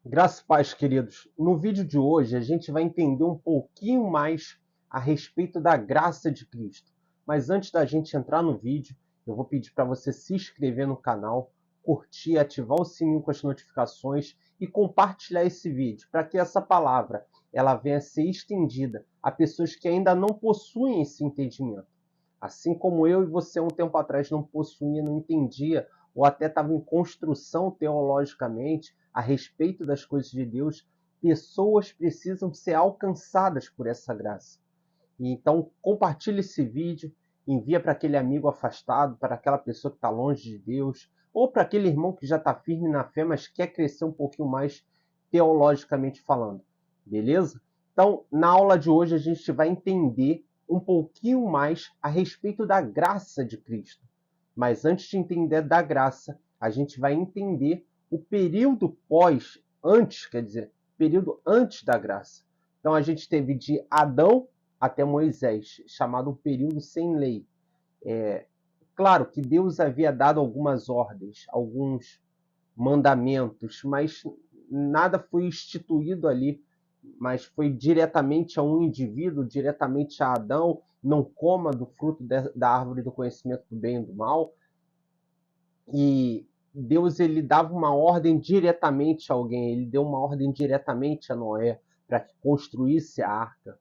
Graças e paz, queridos. No vídeo de hoje, a gente vai entender um pouquinho mais a respeito da graça de Cristo. Mas antes da gente entrar no vídeo, eu vou pedir para você se inscrever no canal, curtir, ativar o sininho com as notificações e compartilhar esse vídeo, para que essa palavra ela venha a ser estendida a pessoas que ainda não possuem esse entendimento. Assim como eu e você, um tempo atrás, não possuía, não entendia, ou até estava em construção teologicamente a respeito das coisas de Deus, pessoas precisam ser alcançadas por essa graça. Então, compartilhe esse vídeo, envia para aquele amigo afastado, para aquela pessoa que está longe de Deus, ou para aquele irmão que já está firme na fé, mas quer crescer um pouquinho mais teologicamente falando. Beleza? Então, na aula de hoje, a gente vai entender um pouquinho mais a respeito da graça de Cristo. Mas antes de entender da graça, a gente vai entender o período antes, quer dizer, período antes da graça. Então a gente teve de Adão até Moisés, chamado um período sem lei. Claro que Deus havia dado algumas ordens, alguns mandamentos, mas nada foi instituído ali, mas foi diretamente a um indivíduo, diretamente a Adão, não coma do fruto da árvore do conhecimento do bem e do mal. E Deus ele dava uma ordem diretamente a alguém, ele deu uma ordem diretamente a Noé para que construísse a arca.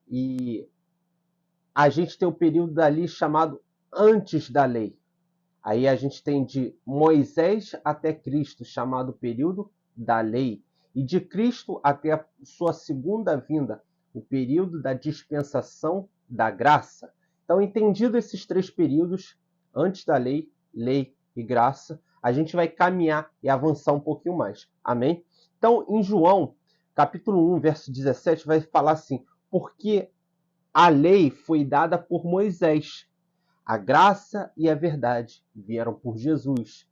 E a gente tem o período dali chamado antes da lei. Aí a gente tem de Moisés até Cristo, chamado período da lei. E de Cristo até a sua segunda vinda, o período da dispensação da graça. Então, entendido esses três períodos, antes da lei, lei e graça, a gente vai caminhar e avançar um pouquinho mais. Amém? Então, em João, capítulo 1, verso 17, vai falar assim: porque a lei foi dada por Moisés, a graça e a verdade vieram por Jesus.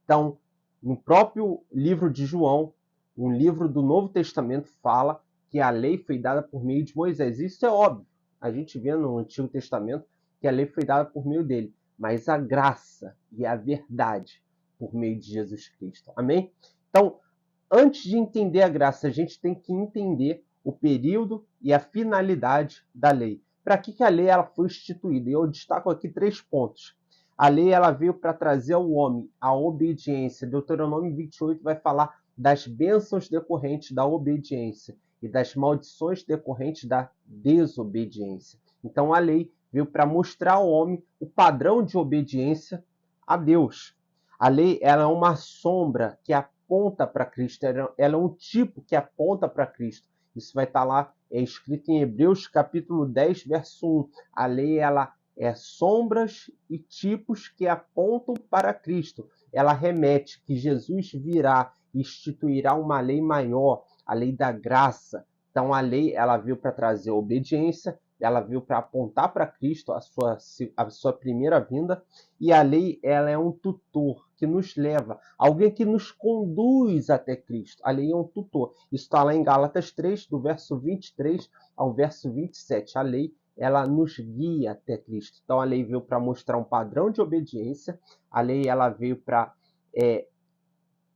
Então, no próprio livro de João, um livro do Novo Testamento, fala que a lei foi dada por meio de Moisés. Isso é óbvio. A gente vê no Antigo Testamento que a lei foi dada por meio dele. Mas a graça e a verdade por meio de Jesus Cristo. Amém? Então, antes de entender a graça, a gente tem que entender o período e a finalidade da lei. Para que a lei ela foi instituída? E eu destaco aqui três pontos. A lei ela veio para trazer ao homem a obediência. Deuteronômio 28 vai falar das bênçãos decorrentes da obediência e das maldições decorrentes da desobediência. Então a lei veio para mostrar ao homem o padrão de obediência a Deus. A lei ela é uma sombra que aponta para Cristo, ela é um tipo que aponta para Cristo. Isso vai estar lá, é escrito em Hebreus capítulo 10, verso 1. A lei ela é sombras e tipos que apontam para Cristo. Ela remete que Jesus virá e instituirá uma lei maior, a lei da graça. Então a lei ela veio para trazer obediência, ela veio para apontar para Cristo a sua primeira vinda, e a lei ela é um tutor que nos leva, alguém que nos conduz até Cristo. A lei é um tutor. Isso está lá em Gálatas 3, do verso 23 ao verso 27. A lei ela nos guia até Cristo. Então a lei veio para mostrar um padrão de obediência, a lei ela veio para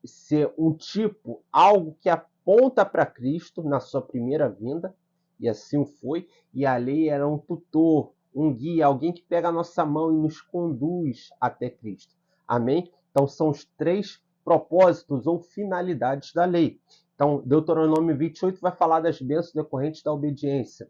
ser um tipo, algo que aponta para Cristo na sua primeira vinda, e assim foi, e a lei era um tutor, um guia, alguém que pega a nossa mão e nos conduz até Cristo. Amém? Então são os três propósitos ou finalidades da lei. Então, Deuteronômio 28 vai falar das bênçãos decorrentes da obediência.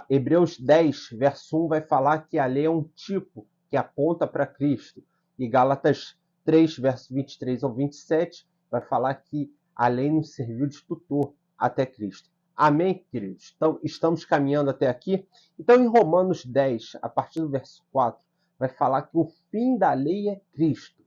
Hebreus 10, verso 1 vai falar que a lei é um tipo que aponta para Cristo. E Gálatas 3, verso 23 ao 27 vai falar que a lei nos serviu de tutor até Cristo. Amém, queridos? Então, estamos caminhando até aqui. Então, em Romanos 10, a partir do verso 4, vai falar que o fim da lei é Cristo.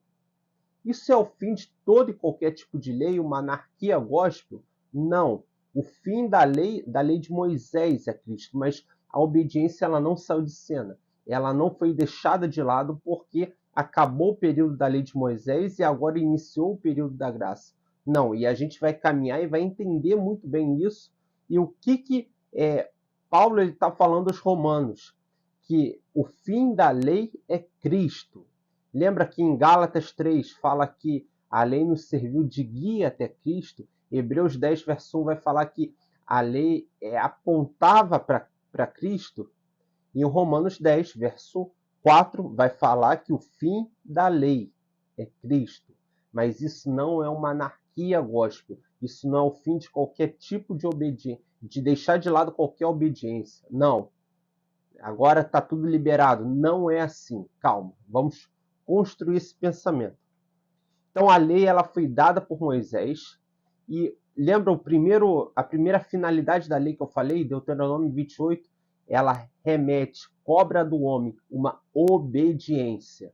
Isso é o fim de todo e qualquer tipo de lei, uma anarquia gospel? Não. O fim da lei de Moisés é Cristo, mas a obediência ela não saiu de cena. Ela não foi deixada de lado porque acabou o período da lei de Moisés e agora iniciou o período da graça. Não, e a gente vai caminhar e vai entender muito bem isso. E o que Paulo está falando aos romanos? Que o fim da lei é Cristo. Lembra que em Gálatas 3 fala que a lei nos serviu de guia até Cristo? Hebreus 10, verso 1 vai falar que a lei apontava para Cristo. E em Romanos 10, verso 4, vai falar que o fim da lei é Cristo. Mas isso não é uma anarquia gospel. Isso não é o fim de qualquer tipo de obediência, de deixar de lado qualquer obediência. Não. Agora está tudo liberado. Não é assim. Calma. Vamos construir esse pensamento. Então a lei ela foi dada por Moisés. E lembra a primeira finalidade da lei que eu falei, Deuteronômio 28, ela remete, cobra do homem uma obediência.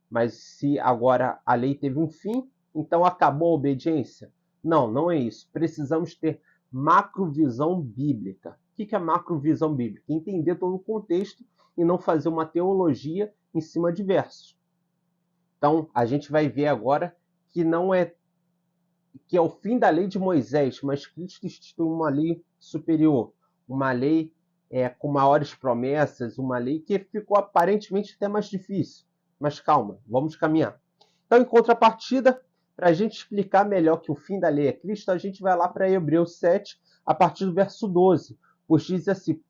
Mas se agora a lei teve um fim, então acabou a obediência? Não, não é isso. Precisamos ter macrovisão bíblica. O que é macrovisão bíblica? Entender todo o contexto e não fazer uma teologia em cima de versos. Então, a gente vai ver agora que não é que é o fim da lei de Moisés, mas Cristo instituiu uma lei superior, uma lei com maiores promessas, uma lei que ficou aparentemente até mais difícil. Mas calma, vamos caminhar. Então, em contrapartida, para a gente explicar melhor que o fim da lei é Cristo, a gente vai lá para Hebreus 7, a partir do verso 12, pois diz assim,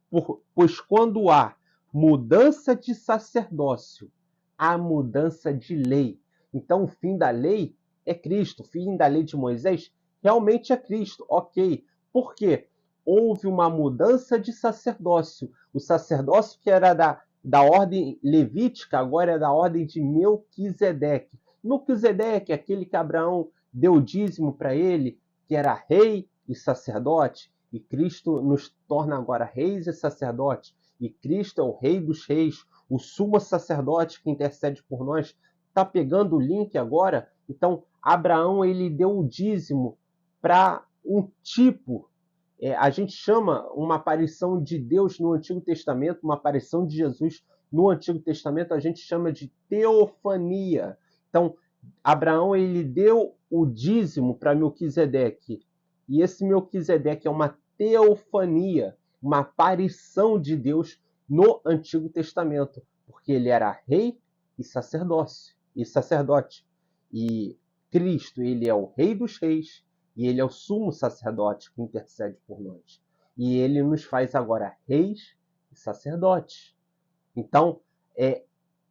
pois quando há mudança de sacerdócio, há mudança de lei. Então, o fim da lei é Cristo. O fim da lei de Moisés realmente é Cristo. Ok. Por quê? Houve uma mudança de sacerdócio. O sacerdócio que era da ordem levítica, agora é da ordem de Melquisedeque. Melquisedeque, aquele que Abraão deu dízimo para ele, que era rei e sacerdote, e Cristo nos torna agora reis e sacerdotes, e Cristo é o rei dos reis, o sumo sacerdote que intercede por nós. Está pegando o link agora? Então, Abraão ele deu o dízimo para um tipo, a gente chama uma aparição de Deus no Antigo Testamento, uma aparição de Jesus no Antigo Testamento, a gente chama de teofania. Então, Abraão ele deu o dízimo para Melquisedeque, e esse Melquisedeque é uma teofania, uma aparição de Deus no Antigo Testamento, porque ele era rei e sacerdote. E Cristo, ele é o Rei dos Reis e ele é o sumo sacerdote que intercede por nós. E ele nos faz agora reis e sacerdotes. Então,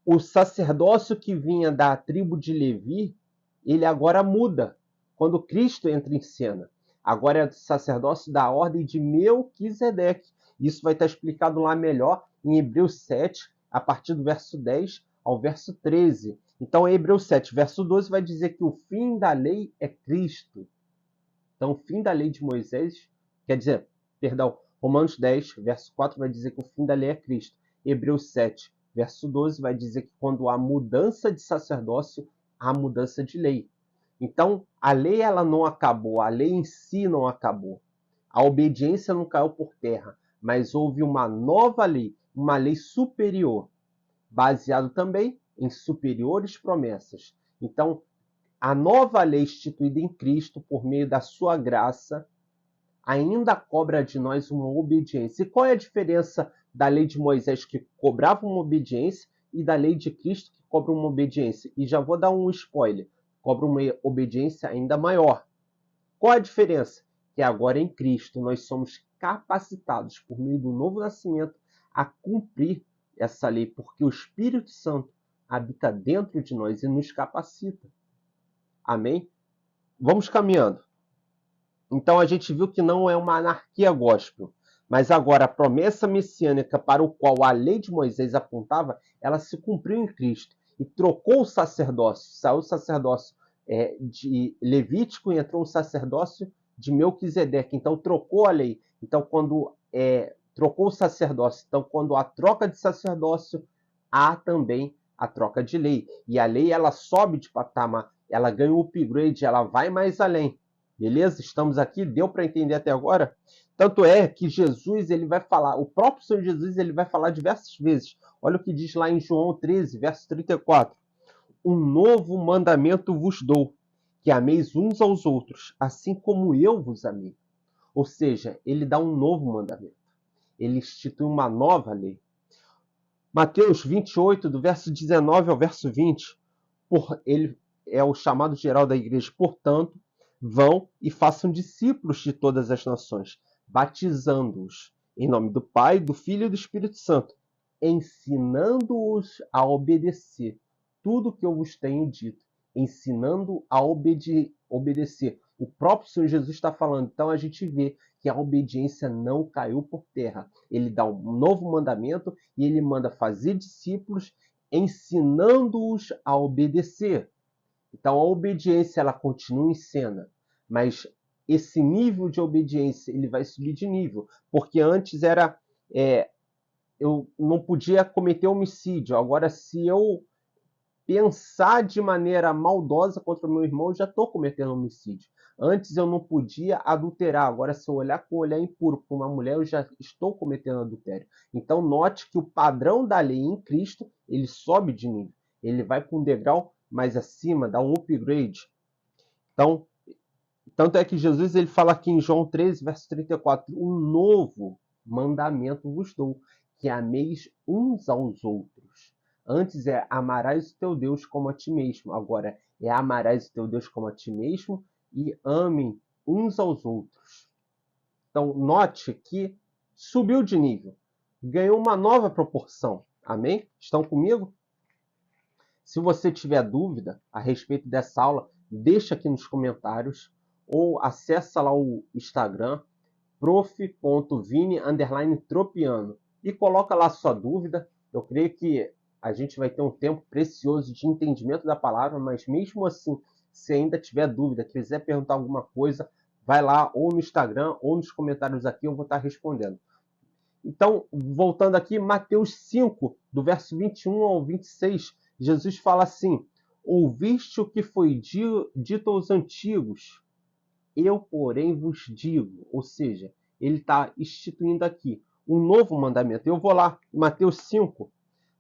o sacerdócio que vinha da tribo de Levi, ele agora muda quando Cristo entra em cena. Agora é o sacerdócio da ordem de Melquisedeque. Isso vai estar explicado lá melhor em Hebreus 7, a partir do verso 10 ao verso 13. Então, em Hebreus 7, verso 12, vai dizer que o fim da lei é Cristo. Então, o fim da lei de Moisés, Romanos 10, verso 4, vai dizer que o fim da lei é Cristo. Hebreus 7, verso 12, vai dizer que quando há mudança de sacerdócio, há mudança de lei. Então, a lei ela não acabou, a lei em si não acabou. A obediência não caiu por terra, mas houve uma nova lei, uma lei superior, baseado também em superiores promessas. Então, a nova lei instituída em Cristo, por meio da sua graça, ainda cobra de nós uma obediência. E qual é a diferença da lei de Moisés, que cobrava uma obediência, e da lei de Cristo, que cobra uma obediência? E já vou dar um spoiler, cobra uma obediência ainda maior. Qual a diferença? Que agora em Cristo nós somos capacitados, por meio do novo nascimento, a cumprir essa lei, porque o Espírito Santo habita dentro de nós e nos capacita. Amém? Vamos caminhando. Então a gente viu que não é uma anarquia gospel, mas agora a promessa messiânica para o qual a lei de Moisés apontava, ela se cumpriu em Cristo e trocou o sacerdócio, saiu o sacerdócio de Levítico e entrou o sacerdócio de Melquisedeque. Então trocou a lei. Então quando trocou o sacerdócio, então quando há troca de sacerdócio, há também a troca de lei. E a lei ela sobe de patamar, ela ganha um upgrade, ela vai mais além. Beleza? Estamos aqui, deu para entender até agora? Tanto é que Jesus ele vai falar, o próprio Senhor Jesus ele vai falar diversas vezes. Olha o que diz lá em João 13, verso 34. Um novo mandamento vos dou, que ameis uns aos outros, assim como eu vos amei. Ou seja, ele dá um novo mandamento. Ele institui uma nova lei. Mateus 28, do verso 19 ao verso 20, ele é o chamado geral da igreja. Portanto, Vão e façam discípulos de todas as nações, batizando-os em nome do Pai, do Filho e do Espírito Santo, ensinando-os a obedecer tudo que eu vos tenho dito, ensinando a obedecer. O próprio Senhor Jesus está falando. Então a gente vê que a obediência não caiu por terra. Ele dá um novo mandamento e ele manda fazer discípulos, ensinando-os a obedecer. Então a obediência ela continua em cena, mas esse nível de obediência ele vai subir de nível, porque antes era eu não podia cometer homicídio. Agora, se eu pensar de maneira maldosa contra o meu irmão, eu já estou cometendo homicídio. Antes eu não podia adulterar. Agora, se eu olhar com um olhar impuro para uma mulher, eu já estou cometendo adultério. Então, note que o padrão da lei em Cristo, ele sobe de nível. Ele vai para um degrau mais acima, dá um upgrade. Então, tanto é que Jesus ele fala aqui em João 13, verso 34, um novo mandamento vos dou, que ameis uns aos outros. Antes é amarás o teu Deus como a ti mesmo. Agora é amarás o teu Deus como a ti mesmo e amem uns aos outros. Então, note que subiu de nível. Ganhou uma nova proporção. Amém? Estão comigo? Se você tiver dúvida a respeito dessa aula, deixa aqui nos comentários ou acessa lá o Instagram, prof.vini_tropiano e coloca lá sua dúvida. Eu creio que a gente vai ter um tempo precioso de entendimento da palavra, mas mesmo assim, se ainda tiver dúvida, quiser perguntar alguma coisa, vai lá ou no Instagram ou nos comentários aqui, eu vou estar respondendo. Então, voltando aqui, Mateus 5, do verso 21 ao 26, Jesus fala assim: ouviste o que foi dito aos antigos, eu, porém, vos digo. Ou seja, ele está instituindo aqui um novo mandamento. Eu vou lá, Mateus 5,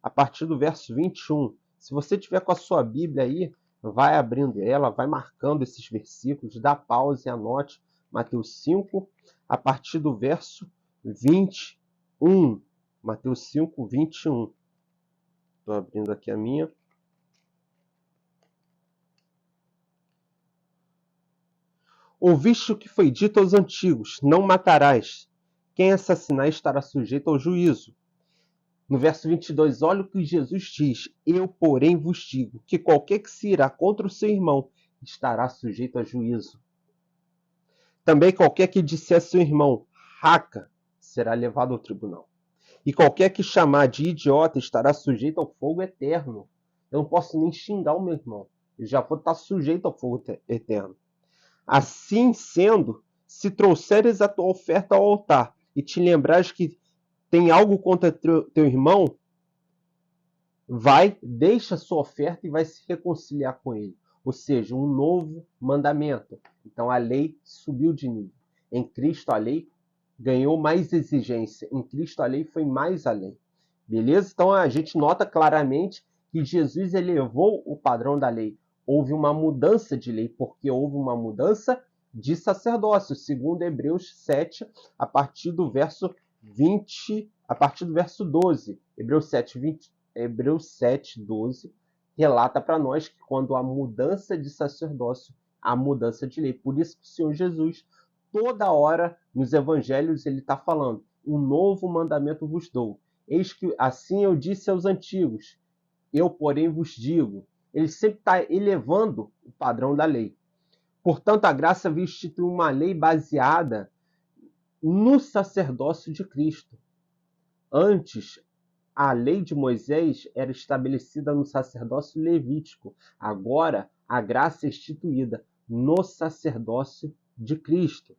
a partir do verso 21. Se você tiver com a sua Bíblia aí, vai abrindo ela, vai marcando esses versículos, dá pausa e anote. Mateus 5, a partir do verso 21. Mateus 5, 21. Estou abrindo aqui a minha. Ouviste o que foi dito aos antigos, não matarás. Quem assassinar estará sujeito ao juízo. No verso 22, olha o que Jesus diz. Eu, porém, vos digo que qualquer que se irá contra o seu irmão estará sujeito a juízo. Também qualquer que disser a seu irmão, raca, será levado ao tribunal. E qualquer que chamar de idiota estará sujeito ao fogo eterno. Eu não posso nem xingar o meu irmão. Eu já vou estar sujeito ao fogo eterno. Assim sendo, se trouxeres a tua oferta ao altar e te lembrares que tem algo contra teu irmão, vai, deixa a sua oferta e vai se reconciliar com ele. Ou seja, um novo mandamento. Então a lei subiu de nível. Em Cristo a lei ganhou mais exigência. Em Cristo a lei foi mais além. Beleza? Então a gente nota claramente que Jesus elevou o padrão da lei. Houve uma mudança de lei, porque houve uma mudança de sacerdócio, segundo Hebreus 7, a partir do verso 20, a partir do verso 12. Hebreus 7, 12 relata para nós que quando há mudança de sacerdócio, há mudança de lei. Por isso que o Senhor Jesus, toda hora nos evangelhos, ele está falando: um novo mandamento vos dou. Eis que assim eu disse aos antigos, eu, porém, vos digo. Ele sempre está elevando o padrão da lei. Portanto, a graça veio instituir uma lei baseada no sacerdócio de Cristo. Antes, a lei de Moisés era estabelecida no sacerdócio levítico. Agora, a graça é instituída no sacerdócio de Cristo.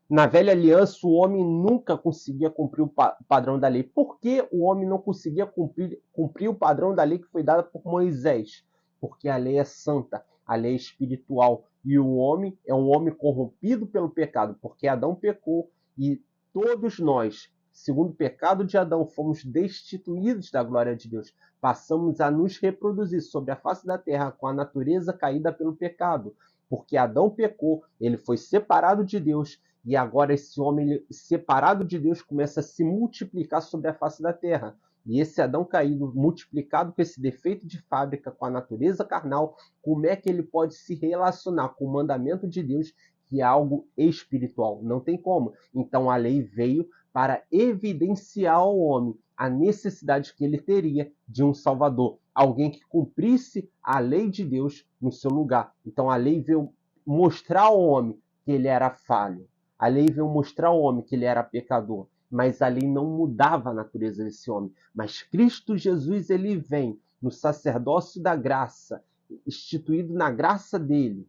Na velha aliança, o homem nunca conseguia cumprir o padrão da lei. Por que o homem não conseguia cumprir o padrão da lei que foi dada por Moisés? Porque a lei é santa, a lei é espiritual. E o homem é um homem corrompido pelo pecado, porque Adão pecou e todos nós, segundo o pecado de Adão, fomos destituídos da glória de Deus. Passamos a nos reproduzir sobre a face da terra com a natureza caída pelo pecado. Porque Adão pecou, ele foi separado de Deus, e agora esse homem separado de Deus começa a se multiplicar sobre a face da terra. E esse Adão caído, multiplicado com esse defeito de fábrica, com a natureza carnal, como é que ele pode se relacionar com o mandamento de Deus, que é algo espiritual? Não tem como. Então a lei veio para evidenciar ao homem a necessidade que ele teria de um Salvador, alguém que cumprisse a lei de Deus no seu lugar. Então a lei veio mostrar ao homem que ele era falho. A lei veio mostrar ao homem que ele era pecador, mas a lei não mudava a natureza desse homem. Mas Cristo Jesus, ele vem no sacerdócio da graça, instituído na graça dele,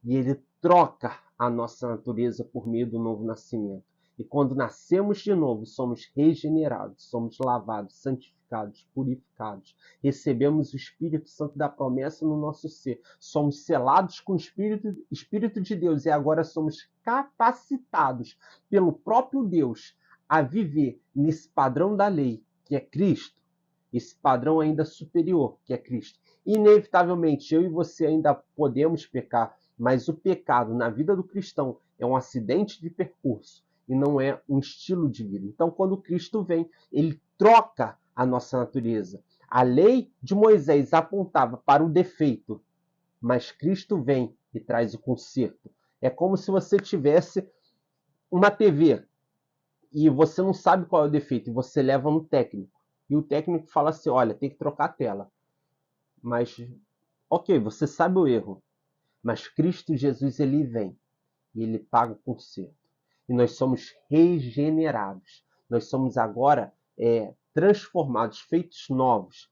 e ele troca a nossa natureza por meio do novo nascimento. E quando nascemos de novo, somos regenerados, somos lavados, santificados, purificados. Recebemos o Espírito Santo da promessa no nosso ser. Somos selados com o Espírito de Deus e agora somos capacitados pelo próprio Deus a viver nesse padrão da lei, que é Cristo. Esse padrão ainda superior, que é Cristo. Inevitavelmente, eu e você ainda podemos pecar, mas o pecado na vida do cristão é um acidente de percurso e não é um estilo de vida. Então, quando Cristo vem, ele troca a nossa natureza. A lei de Moisés apontava para o defeito, mas Cristo vem e traz o conserto. É como se você tivesse uma TV e você não sabe qual é o defeito, e você leva no técnico. E o técnico fala assim, olha, tem que trocar a tela. Mas, ok, você sabe o erro. Mas Cristo Jesus, ele vem e ele paga o conserto. E nós somos regenerados. Nós somos agora transformados, feitos novos.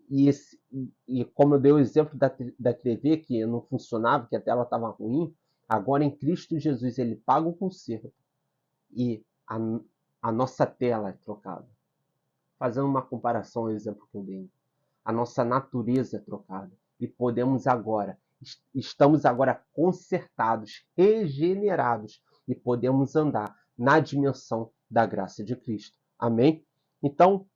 E como eu dei o exemplo da TV, que não funcionava, que a tela estava ruim, agora em Cristo Jesus ele paga o conserto e a nossa tela é trocada. Fazendo uma comparação ao exemplo que eu dei. A nossa natureza é trocada. E estamos agora consertados, regenerados e podemos andar na dimensão da graça de Cristo. Amém? Então,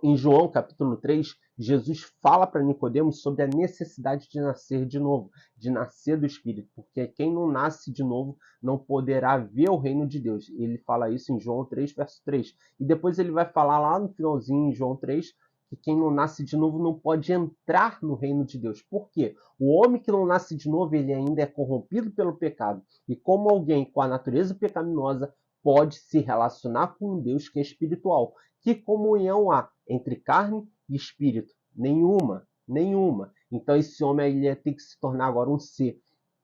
em João capítulo 3, Jesus fala para Nicodemos sobre a necessidade de nascer de novo, de nascer do Espírito, porque quem não nasce de novo não poderá ver o reino de Deus. Ele fala isso em João 3, verso 3. E depois ele vai falar lá no finalzinho, em João 3, que quem não nasce de novo não pode entrar no reino de Deus. Por quê? O homem que não nasce de novo, ele ainda é corrompido pelo pecado. E como alguém com a natureza pecaminosa pode se relacionar com um Deus que é espiritual? Que comunhão há entre carne e espírito? Nenhuma, nenhuma. Então esse homem ele tem que se tornar agora um ser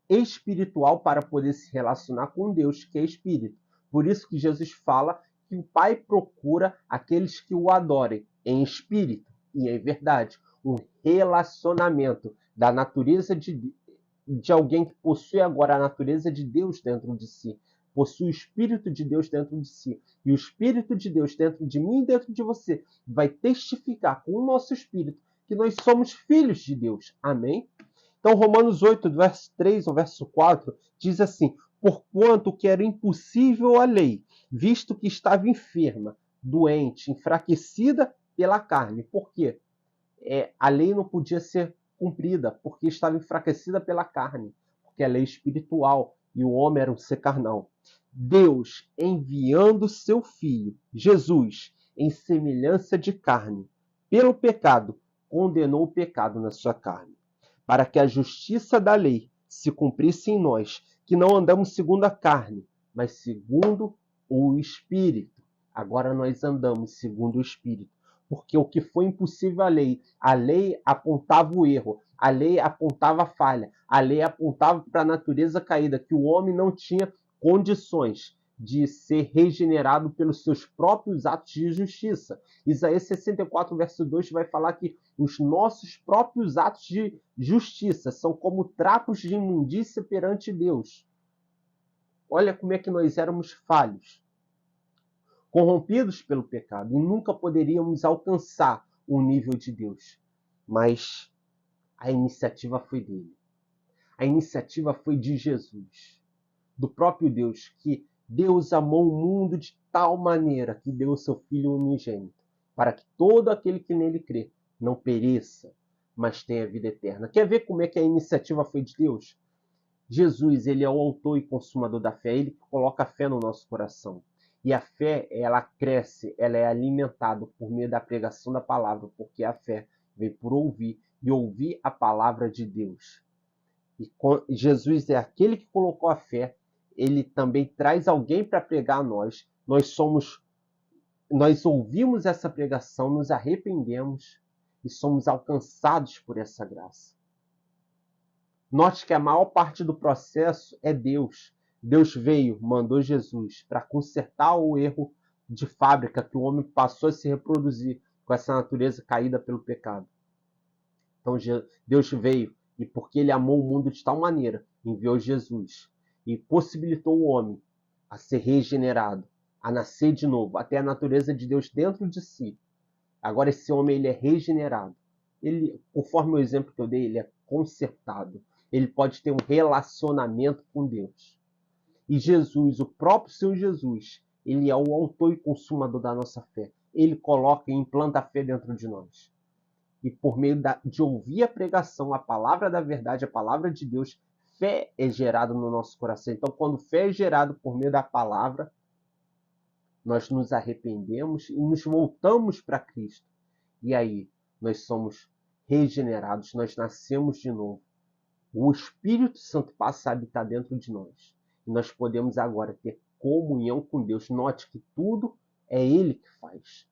espiritual para poder se relacionar com Deus, que é espírito. Por isso que Jesus fala que o Pai procura aqueles que o adorem em espírito e em verdade. Um relacionamento da natureza de alguém que possui agora a natureza de Deus dentro de si. Possui o Espírito de Deus dentro de si. E o Espírito de Deus dentro de mim e dentro de você vai testificar com o nosso Espírito que nós somos filhos de Deus. Amém? Então, Romanos 8, verso 3 ao verso 4, diz assim: porquanto que era impossível a lei, visto que estava enferma, doente, enfraquecida pela carne. Por quê? A lei não podia ser cumprida, porque estava enfraquecida pela carne, porque a lei é espiritual e o homem era um ser carnal. Deus, enviando seu Filho, Jesus, em semelhança de carne, pelo pecado, condenou o pecado na sua carne, para que a justiça da lei se cumprisse em nós, que não andamos segundo a carne, mas segundo o Espírito. Agora nós andamos segundo o Espírito, porque o que foi impossível à lei, a lei apontava o erro, a lei apontava a falha, a lei apontava para a natureza caída, que o homem não tinha condições de ser regenerado pelos seus próprios atos de justiça. Isaías 64, verso 2 vai falar que os nossos próprios atos de justiça são como trapos de imundícia perante Deus. Olha como é que nós éramos falhos, corrompidos pelo pecado, e nunca poderíamos alcançar o nível de Deus. Mas a iniciativa foi dele. A iniciativa foi de Jesus, do próprio Deus, que Deus amou o mundo de tal maneira que deu o seu Filho unigênito, para que todo aquele que nele crê não pereça, mas tenha vida eterna. Quer ver como é que a iniciativa foi de Deus? Jesus, ele é o autor e consumador da fé, ele que coloca a fé no nosso coração. E a fé, ela cresce, ela é alimentada por meio da pregação da palavra, porque a fé vem por ouvir e ouvir a palavra de Deus. E Jesus é aquele que colocou a fé, ele também traz alguém para pregar a nós. Nós ouvimos essa pregação, nos arrependemos e somos alcançados por essa graça. Note que a maior parte do processo é Deus. Deus veio, mandou Jesus para consertar o erro de fábrica que o homem passou a se reproduzir com essa natureza caída pelo pecado. Então Deus veio e porque ele amou o mundo de tal maneira, enviou Jesus e possibilitou o homem a ser regenerado, a nascer de novo, até a natureza de Deus dentro de si. Agora esse homem ele é regenerado. Ele, conforme o exemplo que eu dei, ele é consertado. Ele pode ter um relacionamento com Deus. E Jesus, o próprio Senhor Jesus, ele é o autor e consumador da nossa fé. Ele coloca e implanta a fé dentro de nós. E por meio de ouvir a pregação, a palavra da verdade, a palavra de Deus, fé é gerada no nosso coração. Então, quando fé é gerada por meio da palavra, nós nos arrependemos e nos voltamos para Cristo. E aí, nós somos regenerados, nós nascemos de novo. O Espírito Santo passa a habitar dentro de nós. E nós podemos agora ter comunhão com Deus. Note que tudo é Ele que faz.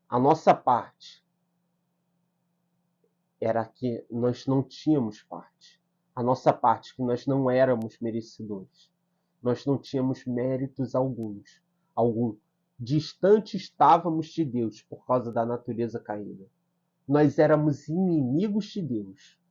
A nossa parte era que nós não tínhamos parte. A nossa parte que nós não éramos merecedores. Nós não tínhamos méritos algum. Distante estávamos de Deus por causa da natureza caída. Nós éramos inimigos de Deus.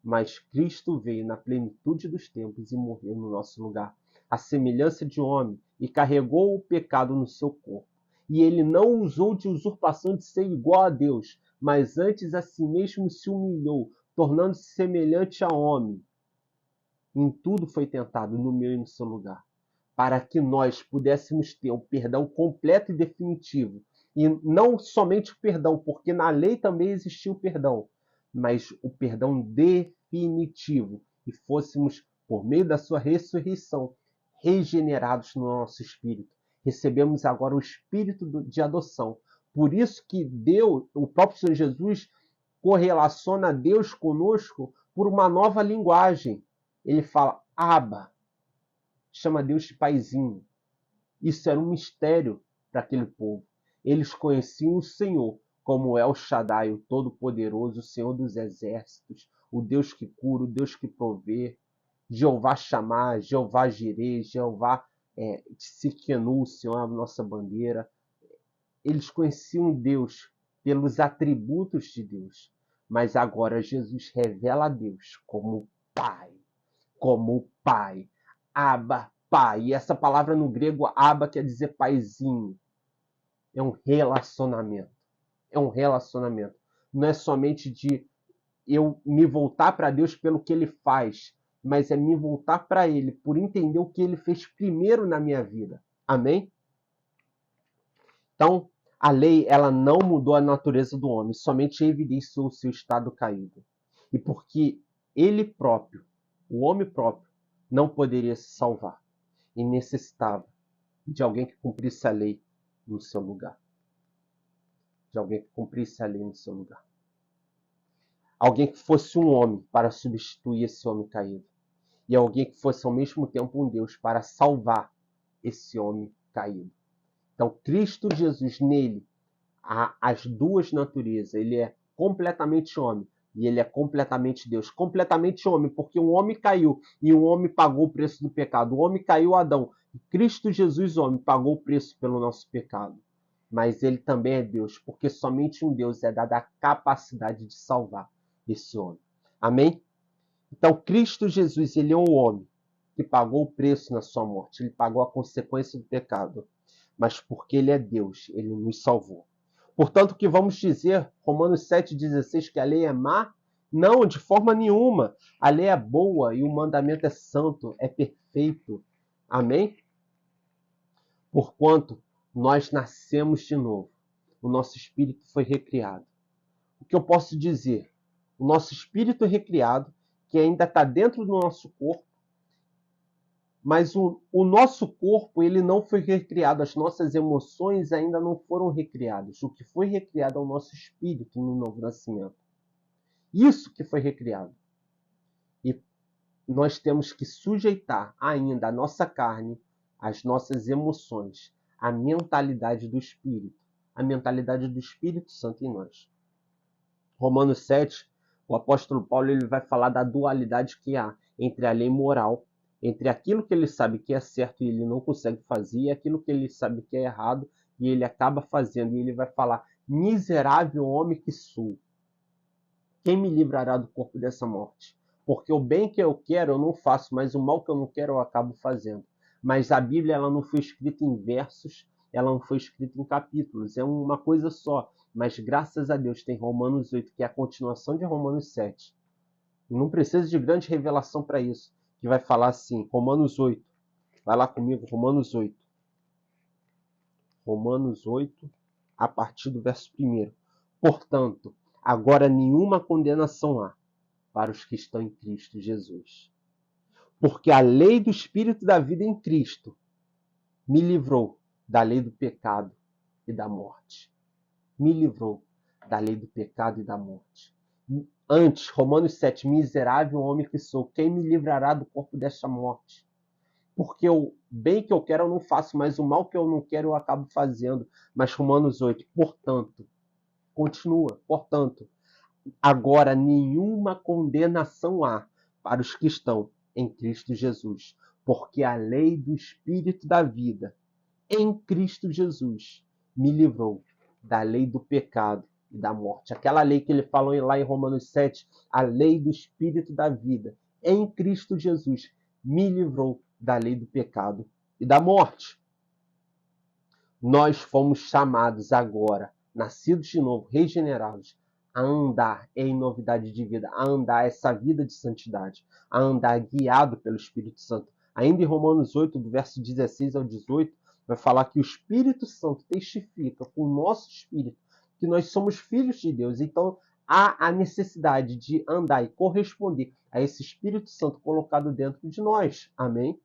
Mas Cristo veio na plenitude dos tempos e morreu no nosso lugar, à semelhança de homem, e carregou o pecado no seu corpo. E ele não usou de usurpação de ser igual a Deus, mas antes a si mesmo se humilhou, tornando-se semelhante a homem. Em tudo foi tentado no meu e no seu lugar, para que nós pudéssemos ter o perdão completo e definitivo. E não somente o perdão, porque na lei também existia o perdão, mas o perdão definitivo. E fôssemos, por meio da sua ressurreição, regenerados no nosso espírito. Recebemos agora o espírito de adoção. Por isso que Deus, o próprio Senhor Jesus, correlaciona Deus conosco por uma nova linguagem. Ele fala, Abba, chama Deus de paizinho. Isso era um mistério para aquele povo. Eles conheciam o Senhor como El Shaddai, o Todo-Poderoso, o Senhor dos Exércitos, o Deus que cura, o Deus que provê, Jeová Shammah, Jeová Jireh, Jeová Tsidkenu, o Senhor a nossa bandeira. Eles conheciam Deus pelos atributos de Deus, mas agora Jesus revela a Deus como Pai, Abba, Pai. E essa palavra no grego, Abba, quer dizer paizinho. É um relacionamento. É um relacionamento. Não é somente de eu me voltar para Deus pelo que Ele faz, mas é me voltar para Ele por entender o que Ele fez primeiro na minha vida. Amém? Então, a lei ela não mudou a natureza do homem, somente evidenciou o seu estado caído. E porque ele próprio, o homem próprio, não poderia se salvar e necessitava de alguém que cumprisse a lei no seu lugar. De alguém que cumprisse a lei no seu lugar. Alguém que fosse um homem para substituir esse homem caído. E alguém que fosse ao mesmo tempo um Deus para salvar esse homem caído. Então, Cristo Jesus, nele, há as duas naturezas. Ele é completamente homem e ele é completamente Deus. Completamente homem, porque um homem caiu e um homem pagou o preço do pecado. O homem caiu, Adão. E Cristo Jesus, homem, pagou o preço pelo nosso pecado. Mas ele também é Deus, porque somente um Deus é dado a capacidade de salvar esse homem. Amém? Então, Cristo Jesus, ele é um homem que pagou o preço na sua morte. Ele pagou a consequência do pecado. Mas porque ele é Deus, ele nos salvou. Portanto, o que vamos dizer, Romanos 7,16, que a lei é má? Não, de forma nenhuma. A lei é boa e o mandamento é santo, é perfeito. Amém? Porquanto nós nascemos de novo. O nosso espírito foi recriado. O que eu posso dizer? O nosso espírito recriado, que ainda está dentro do nosso corpo, Mas o nosso corpo, ele não foi recriado, as nossas emoções ainda não foram recriadas. O que foi recriado é o nosso espírito no novo nascimento. Isso que foi recriado. E nós temos que sujeitar ainda a nossa carne, as nossas emoções, a mentalidade do Espírito, a mentalidade do Espírito Santo em nós. Romanos 7, o apóstolo Paulo ele vai falar da dualidade que há entre a lei moral, entre aquilo que ele sabe que é certo e ele não consegue fazer, e aquilo que ele sabe que é errado e ele acaba fazendo. E ele vai falar: miserável homem que sou, quem me livrará do corpo dessa morte? Porque o bem que eu quero eu não faço, mas o mal que eu não quero eu acabo fazendo. Mas a Bíblia ela não foi escrita em versos, ela não foi escrita em capítulos, é uma coisa só. Mas graças a Deus tem Romanos 8, que é a continuação de Romanos 7. E não precisa de grande revelação para isso, que vai falar assim, Romanos 8. Vai lá comigo, Romanos 8. Romanos 8, a partir do verso 1. Portanto, agora nenhuma condenação há para os que estão em Cristo Jesus. Porque a lei do Espírito da vida em Cristo me livrou da lei do pecado e da morte. Me livrou da lei do pecado e da morte. Antes, Romanos 7, miserável homem que sou, quem me livrará do corpo desta morte? Porque o bem que eu quero eu não faço, mas o mal que eu não quero eu acabo fazendo. Mas Romanos 8, portanto, continua, portanto, agora nenhuma condenação há para os que estão em Cristo Jesus, porque a lei do Espírito da vida em Cristo Jesus me livrou da lei do pecado e da morte. Aquela lei que ele falou lá em Romanos 7, a lei do Espírito da vida em Cristo Jesus me livrou da lei do pecado e da morte. Nós fomos chamados agora, nascidos de novo, regenerados, a andar em novidade de vida, a andar essa vida de santidade, a andar guiado pelo Espírito Santo. Ainda em Romanos 8, do verso 16 ao 18, vai falar que o Espírito Santo testifica com o nosso espírito que nós somos filhos de Deus. Então, há a necessidade de andar e corresponder a esse Espírito Santo colocado dentro de nós. Amém?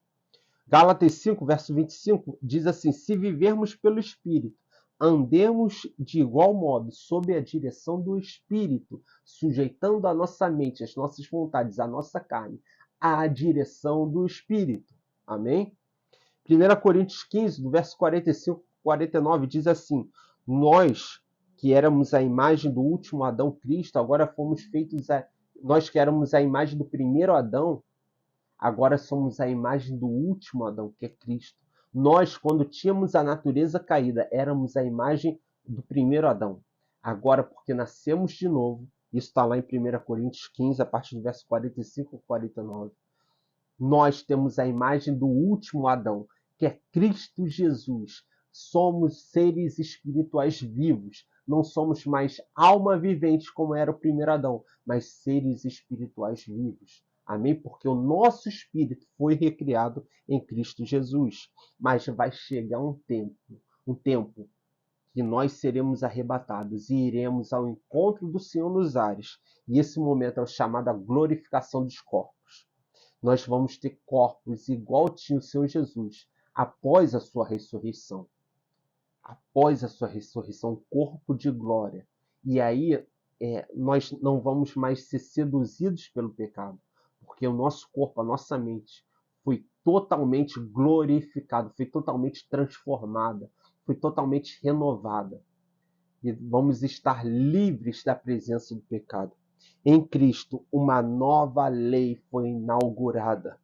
Gálatas 5, verso 25, diz assim: se vivermos pelo Espírito, andemos de igual modo, sob a direção do Espírito, sujeitando a nossa mente, as nossas vontades, a nossa carne, à direção do Espírito. Amém? 1 Coríntios 15, do verso 45 e 49, diz assim: nós, que éramos a imagem do último Adão, Cristo, agora fomos feitos nós que éramos a imagem do primeiro Adão, agora somos a imagem do último Adão, que é Cristo. Nós, quando tínhamos a natureza caída, éramos a imagem do primeiro Adão. Agora, porque nascemos de novo, isso está lá em 1 Coríntios 15, a partir do verso 45 e 49, nós temos a imagem do último Adão, que é Cristo Jesus. Somos seres espirituais vivos. Não somos mais alma vivente como era o primeiro Adão, mas seres espirituais vivos. Amém? Porque o nosso espírito foi recriado em Cristo Jesus. Mas vai chegar um tempo que nós seremos arrebatados e iremos ao encontro do Senhor nos ares. E esse momento é o chamado a glorificação dos corpos. Nós vamos ter corpos igual tinha o Senhor Jesus após a sua ressurreição. Após a sua ressurreição, um corpo de glória. E aí nós não vamos mais ser seduzidos pelo pecado, porque o nosso corpo, a nossa mente, foi totalmente glorificado, foi totalmente transformada, foi totalmente renovada. E vamos estar livres da presença do pecado. Em Cristo, uma nova lei foi inaugurada.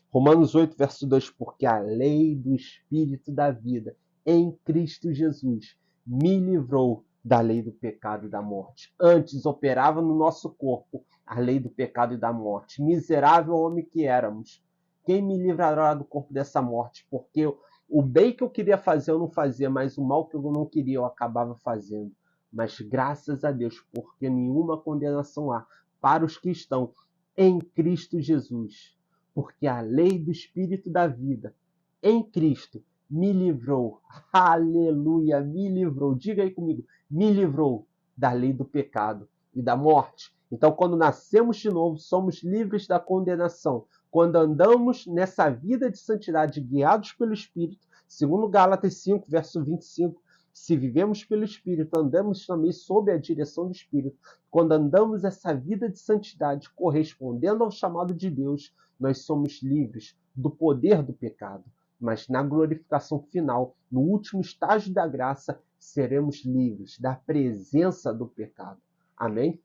Romanos 8, verso 2, porque a lei do Espírito da vida em Cristo Jesus me livrou da lei do pecado e da morte. Antes operava no nosso corpo a lei do pecado e da morte. Miserável homem que éramos. Quem me livrará do corpo dessa morte? Porque o bem que eu queria fazer eu não fazia, mas o mal que eu não queria eu acabava fazendo. Mas graças a Deus, porque nenhuma condenação há para os que estão em Cristo Jesus. Porque a lei do Espírito da vida em Cristo me livrou, aleluia, me livrou, diga aí comigo, me livrou da lei do pecado e da morte. Então, quando nascemos de novo, somos livres da condenação, quando andamos nessa vida de santidade guiados pelo Espírito, segundo Gálatas 5, verso 25, se vivemos pelo Espírito, andamos também sob a direção do Espírito. Quando andamos essa vida de santidade correspondendo ao chamado de Deus, nós somos livres do poder do pecado. Mas na glorificação final, no último estágio da graça, seremos livres da presença do pecado. Amém?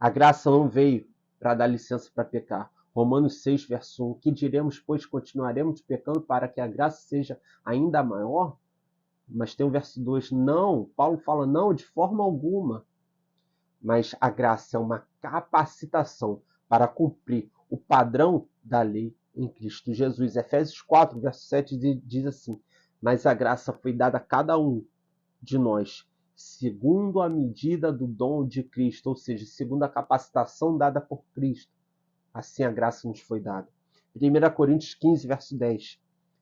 A graça não veio para dar licença para pecar. Romanos 6, verso 1. Que diremos, pois continuaremos pecando para que a graça seja ainda maior? Mas tem o verso 2. Não, Paulo fala, não, de forma alguma. Mas a graça é uma capacitação para cumprir o padrão da lei em Cristo Jesus. Efésios 4, verso 7 diz assim: mas a graça foi dada a cada um de nós, segundo a medida do dom de Cristo, ou seja, segundo a capacitação dada por Cristo. Assim a graça nos foi dada. 1 Coríntios 15, verso 10.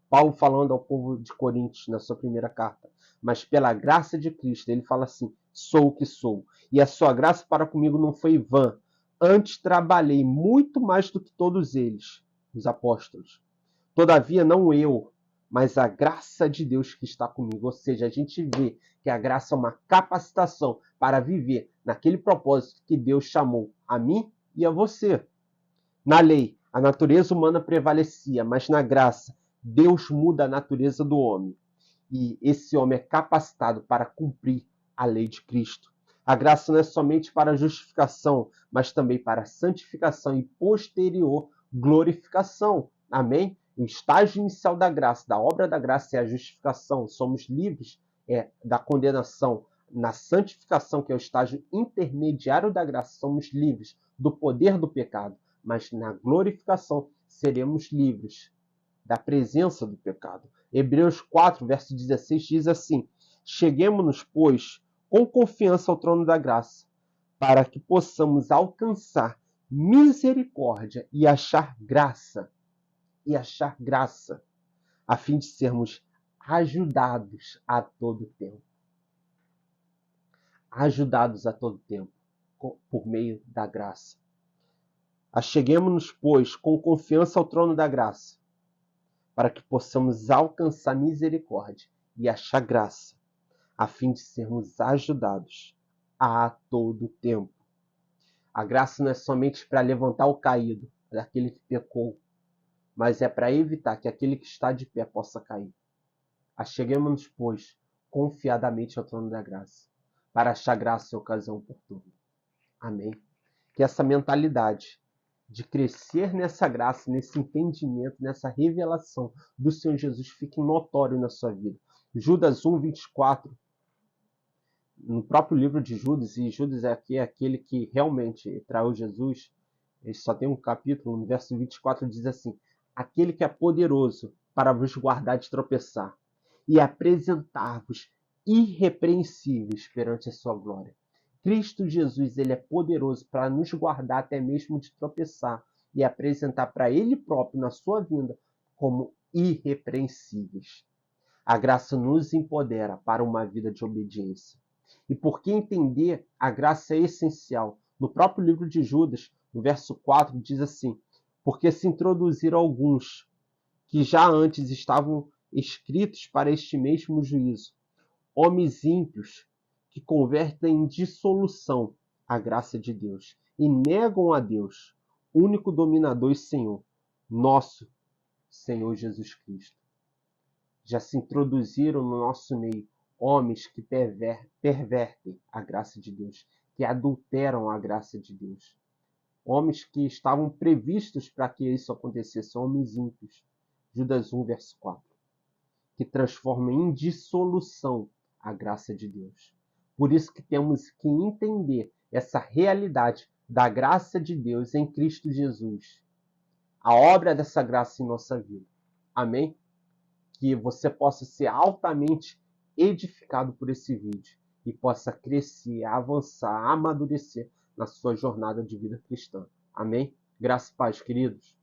Paulo falando ao povo de Coríntios na sua primeira carta. Mas pela graça de Cristo, ele fala assim: sou o que sou. E a sua graça para comigo não foi vã. Antes trabalhei muito mais do que todos eles, os apóstolos. Todavia, não eu, mas a graça de Deus que está comigo. Ou seja, a gente vê que a graça é uma capacitação para viver naquele propósito que Deus chamou a mim e a você. Na lei, a natureza humana prevalecia, mas na graça, Deus muda a natureza do homem. E esse homem é capacitado para cumprir a lei de Cristo. A graça não é somente para a justificação, mas também para a santificação e posterior glorificação. Amém? O estágio inicial da graça, da obra da graça, é a justificação. Somos livres da condenação. Na santificação, que é o estágio intermediário da graça, somos livres do poder do pecado. Mas na glorificação, seremos livres da presença do pecado. Hebreus 4, verso 16 diz assim: cheguemo-nos, pois, com confiança ao trono da graça, para que possamos alcançar misericórdia e achar graça, a fim de sermos ajudados a todo tempo. Ajudados a todo tempo, por meio da graça. Acheguemo-nos, pois, com confiança ao trono da graça, para que possamos alcançar misericórdia e achar graça, a fim de sermos ajudados a todo tempo. A graça não é somente para levantar o caído, daquele que pecou, mas é para evitar que aquele que está de pé possa cair. Acheguemo-nos, pois, confiadamente ao trono da graça, para achar graça em ocasião oportuna. Amém? Que essa mentalidade de crescer nessa graça, nesse entendimento, nessa revelação do Senhor Jesus fique notório na sua vida. Judas 1, 24, no próprio livro de Judas, e Judas é aquele que realmente traiu Jesus, ele só tem um capítulo, no verso 24 diz assim: aquele que é poderoso para vos guardar de tropeçar e apresentar-vos irrepreensíveis perante a sua glória. Cristo Jesus, ele é poderoso para nos guardar até mesmo de tropeçar e apresentar para ele próprio na sua vinda como irrepreensíveis. A graça nos empodera para uma vida de obediência. E por que entender a graça é essencial? No próprio livro de Judas, no verso 4, diz assim: porque se introduziram alguns que já antes estavam escritos para este mesmo juízo, homens ímpios que convertem em dissolução a graça de Deus e negam a Deus, único dominador e Senhor, nosso Senhor Jesus Cristo. Já se introduziram no nosso meio homens que pervertem a graça de Deus, que adulteram a graça de Deus. Homens que estavam previstos para que isso acontecesse, homens ímpios. Judas 1, verso 4. Que transformam em dissolução a graça de Deus. Por isso que temos que entender essa realidade da graça de Deus em Cristo Jesus. A obra dessa graça em nossa vida. Amém? Que você possa ser altamente edificado por esse vídeo e possa crescer, avançar, amadurecer na sua jornada de vida cristã. Amém? Graça e paz, queridos.